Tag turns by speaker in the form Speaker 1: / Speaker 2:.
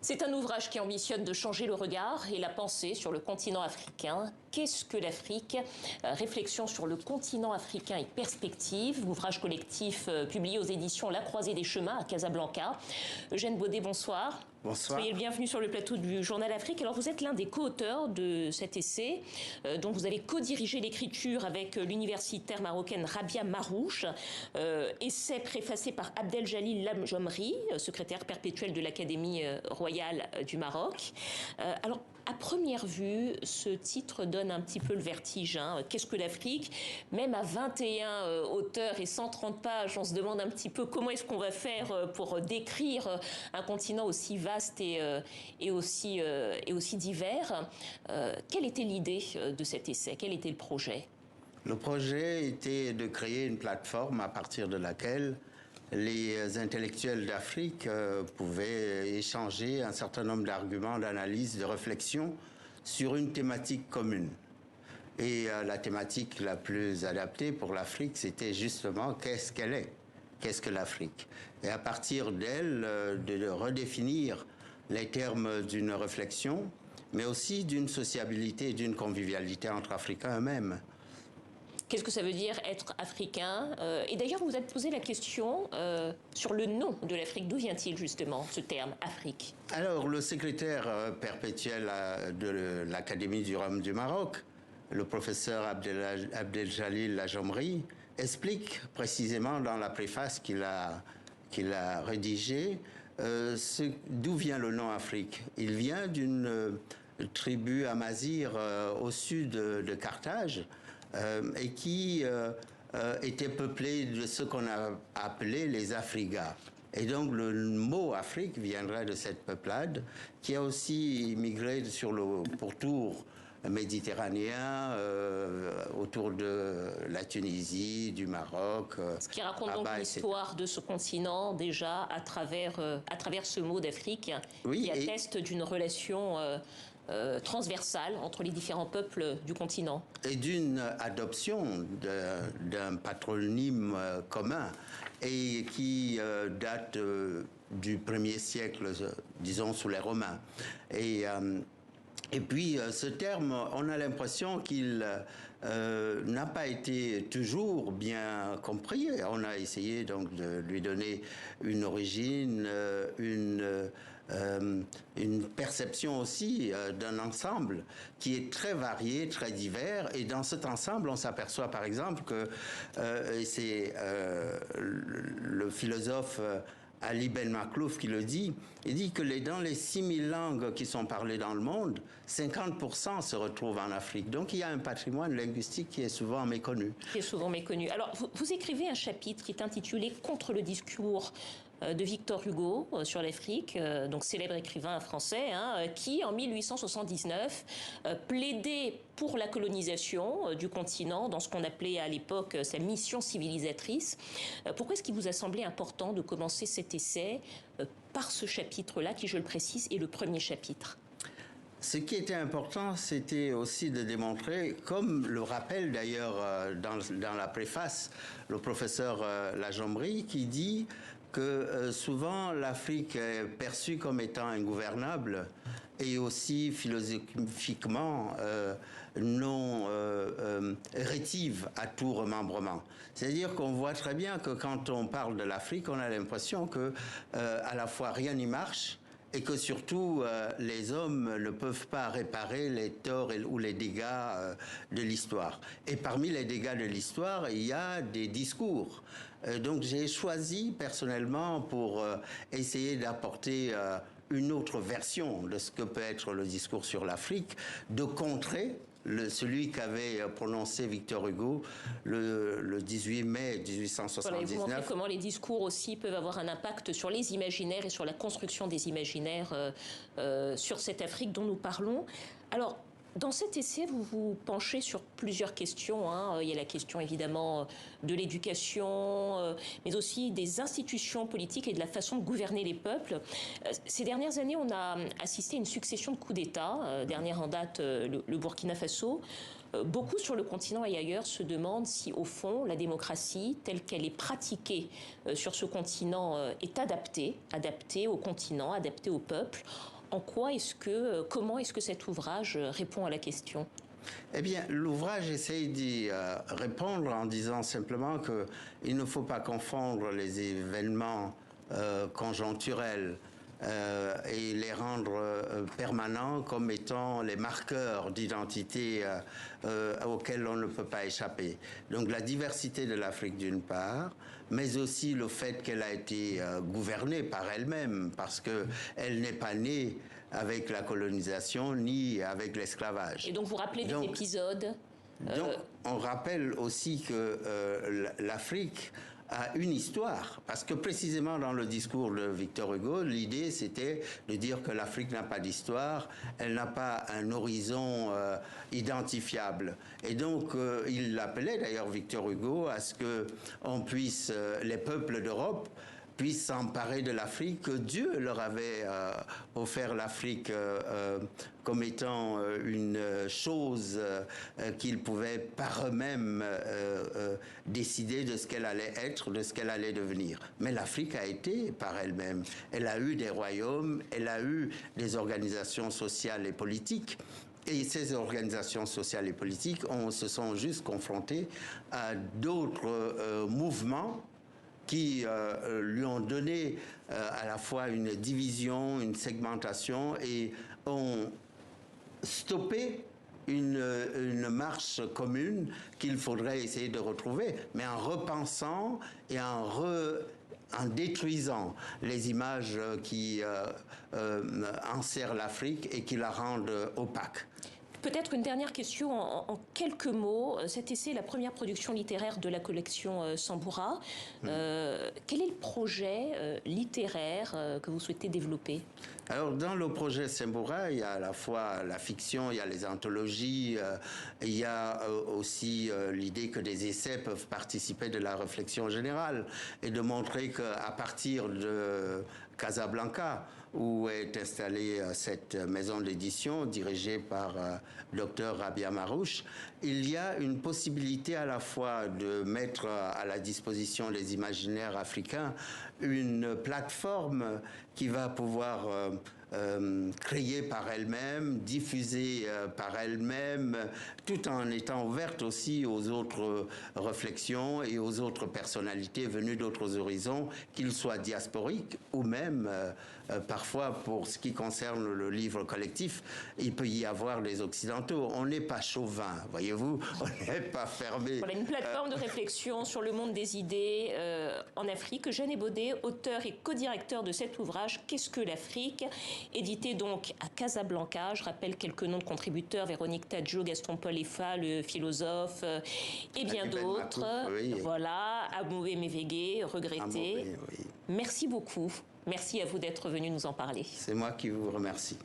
Speaker 1: C'est un ouvrage qui ambitionne de changer le regard et la pensée sur le continent africain. Qu'est-ce que l'Afrique? Réflexion sur le continent africain et perspectives. Ouvrage collectif publié aux éditions La Croisée des Chemins à Casablanca. Eugène Baudet, bonsoir.
Speaker 2: Bonsoir.
Speaker 1: Soyez le bienvenu sur le plateau du Journal Afrique. Alors vous êtes l'un des co-auteurs de cet essai, dont vous avez co-dirigé l'écriture avec l'universitaire marocaine Rabia Marrouche. Essai préfacé par Abdeljalil Lamjomri, secrétaire perpétuel de l'Académie royale du Maroc. Alors, à première vue, ce titre donne un petit peu le vertige. Qu'est-ce que l'Afrique? Même à 21 auteurs et 130 pages, on se demande un petit peu comment est-ce qu'on va faire pour décrire un continent aussi vaste et aussi divers. Quelle était l'idée de cet essai? Quel était le projet?
Speaker 2: Le projet était de créer une plateforme à partir de laquelle les intellectuels d'Afrique pouvaient échanger un certain nombre d'arguments, d'analyses, de réflexions sur une thématique commune. Et la thématique la plus adaptée pour l'Afrique, c'était justement qu'est-ce qu'elle est, qu'est-ce que l'Afrique. Et à partir d'elle, de redéfinir les termes d'une réflexion, mais aussi d'une sociabilité et d'une convivialité entre Africains eux-mêmes.
Speaker 1: Qu'est-ce que ça veut dire être africain? Et d'ailleurs, vous vous êtes posé la question sur le nom de l'Afrique. D'où vient-il justement ce terme, Afrique?
Speaker 2: Alors, le secrétaire perpétuel de l'Académie du Royaume du Maroc, le professeur Abdeljalil Lamjomri, explique précisément dans la préface qu'il a rédigée d'où vient le nom Afrique. Il vient d'une tribu amazigh au sud de Carthage, et qui était peuplée de ce qu'on a appelé les Afrigas. Et donc le mot Afrique viendrait de cette peuplade qui a aussi immigré sur le pourtour méditerranéen, autour de la Tunisie, du Maroc.
Speaker 1: Ce qui raconte donc l'histoire de ce continent déjà à travers ce mot d'Afrique, oui, qui atteste d'une relation transversale entre les différents peuples du continent.
Speaker 2: Et d'une adoption d'un patronyme commun et qui date du 1er siècle, disons, sous les Romains. Et puis, ce terme, on a l'impression qu'il n'a pas été toujours bien compris. On a essayé donc de lui donner une origine, une perception aussi d'un ensemble qui est très varié, très divers. Et dans cet ensemble, on s'aperçoit par exemple que c'est le philosophe Ali Ben Maklouf qui le dit, il dit que dans les 6000 langues qui sont parlées dans le monde, 50% se retrouvent en Afrique. Donc il y a un patrimoine linguistique qui est souvent méconnu.
Speaker 1: Qui est souvent méconnu. Alors vous écrivez un chapitre qui est intitulé « Contre le discours » de Victor Hugo sur l'Afrique, donc célèbre écrivain français, qui en 1879 plaidait pour la colonisation du continent dans ce qu'on appelait à l'époque sa mission civilisatrice. Pourquoi est-ce qu'il vous a semblé important de commencer cet essai par ce chapitre-là, qui, je le précise, est le premier chapitre?
Speaker 2: Ce qui était important, c'était aussi de démontrer, comme le rappelle d'ailleurs dans la préface le professeur Lamjomri, qui dit que souvent l'Afrique est perçue comme étant ingouvernable et aussi philosophiquement non rétive à tout remembrement. C'est-à-dire qu'on voit très bien que quand on parle de l'Afrique, on a l'impression que à la fois rien n'y marche, et que surtout, les hommes ne peuvent pas réparer les torts ou les dégâts de l'histoire. Et parmi les dégâts de l'histoire, il y a des discours. Donc j'ai choisi personnellement pour essayer d'apporter une autre version de ce que peut être le discours sur l'Afrique, de contrer celui qu'avait prononcé Victor Hugo le 18 mai 1879.
Speaker 1: Voilà, et vous montrez comment les discours aussi peuvent avoir un impact sur les imaginaires et sur la construction des imaginaires sur cette Afrique dont nous parlons. Alors, dans cet essai, vous vous penchez sur plusieurs questions. Il y a la question évidemment de l'éducation, mais aussi des institutions politiques et de la façon de gouverner les peuples. Ces dernières années, on a assisté à une succession de coups d'État. Dernière en date, le Burkina Faso. Beaucoup sur le continent et ailleurs se demandent si, au fond, la démocratie, telle qu'elle est pratiquée sur ce continent, est adaptée au continent, adaptée au peuple. Comment est-ce que cet ouvrage répond à la question ?
Speaker 2: Eh bien, l'ouvrage essaye d'y répondre en disant simplement qu'il ne faut pas confondre les événements conjoncturels et les rendre permanents comme étant les marqueurs d'identité auxquels on ne peut pas échapper. Donc la diversité de l'Afrique d'une part, mais aussi le fait qu'elle a été gouvernée par elle-même, parce qu'elle n'est pas née avec la colonisation ni avec l'esclavage.
Speaker 1: Et donc vous rappelez des épisodes
Speaker 2: Donc on rappelle aussi que l'Afrique a une histoire, parce que précisément dans le discours de Victor Hugo, l'idée c'était de dire que l'Afrique n'a pas d'histoire, elle n'a pas un horizon identifiable. Et donc il appelait d'ailleurs Victor Hugo à ce que on puisse, les peuples d'Europe puissent s'emparer de l'Afrique, que Dieu leur avait offert l'Afrique comme étant une chose qu'ils pouvaient par eux-mêmes décider de ce qu'elle allait être, de ce qu'elle allait devenir. Mais l'Afrique a été par elle-même. Elle a eu des royaumes, elle a eu des organisations sociales et politiques. Et ces organisations sociales et politiques se sont juste confrontées à d'autres mouvements qui lui ont donné à la fois une division, une segmentation et ont stoppé une marche commune qu'il faudrait essayer de retrouver, mais en repensant et en détruisant les images qui enserrent l'Afrique et qui la rendent opaque.
Speaker 1: Peut-être une dernière question en quelques mots. Cet essai est la première production littéraire de la collection Sambura. Quel est le projet littéraire que vous souhaitez développer ?
Speaker 2: Alors, dans le projet Sambura, il y a à la fois la fiction, il y a les anthologies, il y a aussi l'idée que des essais peuvent participer de la réflexion générale et de montrer qu'à partir de Casablanca, où est installée cette maison d'édition dirigée par Dr Rabia Marouche, il y a une possibilité à la fois de mettre à la disposition des imaginaires africains une plateforme qui va pouvoir créée par elle-même, diffusée par elle-même, tout en étant ouverte aussi aux autres réflexions et aux autres personnalités venues d'autres horizons, qu'ils soient diasporiques ou même, parfois, pour ce qui concerne le livre collectif, il peut y avoir les Occidentaux. On n'est pas chauvin, voyez-vous, on n'est pas fermé.
Speaker 1: Voilà une plateforme de réflexion sur le monde des idées en Afrique. Jeanne Baudet, auteur et co-directeur de cet ouvrage « Qu'est-ce que l'Afrique ?» édité donc à Casablanca. Je rappelle quelques noms de contributeurs: Véronique Tadjo, Gaston Paul Effa, le philosophe, et bien d'autres. Oui. Voilà, Aboué Mévégué, regretté. Oui. Merci beaucoup. Merci à vous d'être venu nous en parler.
Speaker 2: C'est moi qui vous remercie.